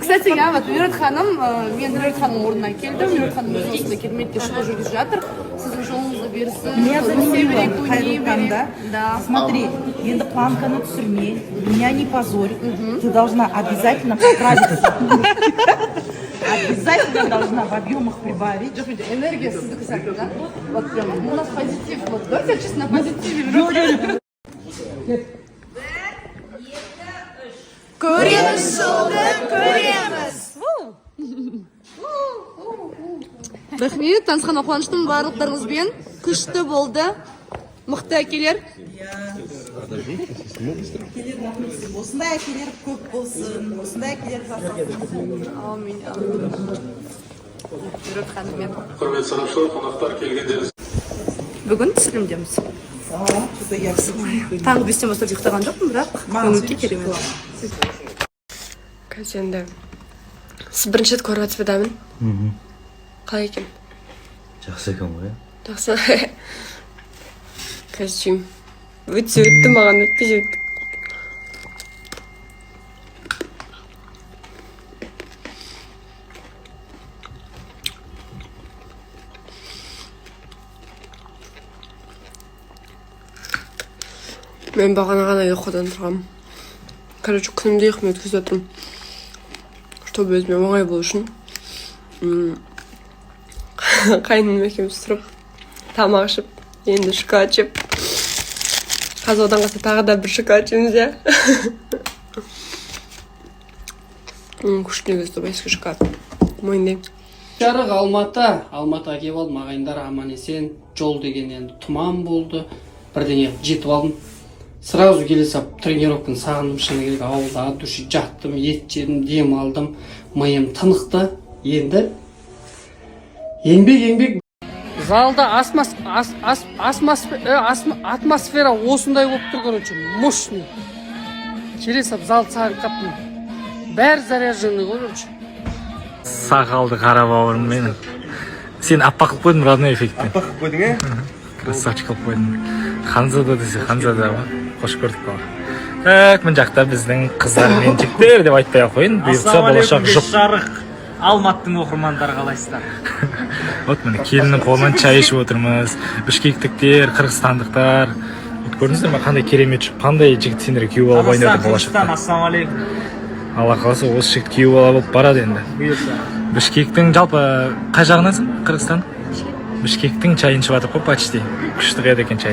Кстати, я вот Мерет ханым, мен Мерет ханым орнына келдім. Мерет ханым өз осында кереметте шоу жүргізіп жатыр. Сіздің жолыңызды берсін. Меня заменила Хайрулканда. Да. Смотри, енді планканы түсірме, меня не позорь. Ты должна обязательно поправиться. Обязательно должна в объемах прибавить. Энергия сіздікі сияқты, да? Вот прям, у нас позитив. Вот давайте честно на позитиве. Көреміз жолды, көреміз! Рахмет, танысқанға қуаныштымын барлықтарыңызбен. Күшті болды. Мықты әкелер. Осындай әкелер көп болсын, осындай әкелер жасасын. Аумин. Мерет ханыммен. Құрметті сарапшылар, қонақтар келгендеріңіз. Бүгін түсірілімдеміз. Таңғы 5-тен бастап ұйықтаған жоқпын, бірақ көңілге керемет. Қазір енді сіз бірінші рет көріп жатсыз ба Дәмін? Қалай екен? Жақсы екен ғой. Жақсы. Қазір жеймін. Өтті маған өтпей жетті. Мен бағана ғана ұйқыдан тұрғанмын. Короче, күнімде ұйқымен өткізіп жатырмын. Чтобы өзіме оңай болу үшін. Қайным екеуміз тұрып, тамақ ішіп, енді шоколад жеп. Қазір одан қалса тағы да бір шоколад жейміз, иә. Күшіне көзді байсқа шоколад. Мойындаймын. Жарық Алматыға келіп алдым, ағайындар аман есен. Жол деген енді тұман болды. Бірдеңе жетіп алдым. Сразу келе сап тренировканы сағындым, шыны керек, ауылда души жаттым, ет жедім, дем алдым, миым тынықты. Енді еңбек. Залда атмосфера осындай болып тұрған үшін мощный. Келе сап залды сағынып қаптым. Бәрі заряженный көріп. Сақалды қара бауырым менің. Сен аппақ қылып қойдың родной эффектпен. Аппақ қылып қойдың, ә? Красавчик қылып қойдың. Ханзада десе, Ханзада ба? Қош көрдік бала. Так, мына жақта біздің қыздар мен жігіттер деп айтпай ақ қойын. Бұйыртса болашақ жұп. Жарық Алматтың оқырмандары қалайсыздар? Вот міне келіннің қолынан чай ішіп отырмыз. Бішкектіктер, қырғызстандықтар. Көрдіңіздер ме қандай керемет жұп, қандай жігіт сендер күйеу алып ойнайды болашақта. Ассалаумағалейкум. Алла қаласа осы жігіт күйеу алып барады енді. Бұйырса. Бішкектің жалпы қай жағынасың? Қырғызстан? Бішкектің чайын ішіп жатыр ғой почти. Күшті қияды екен чай.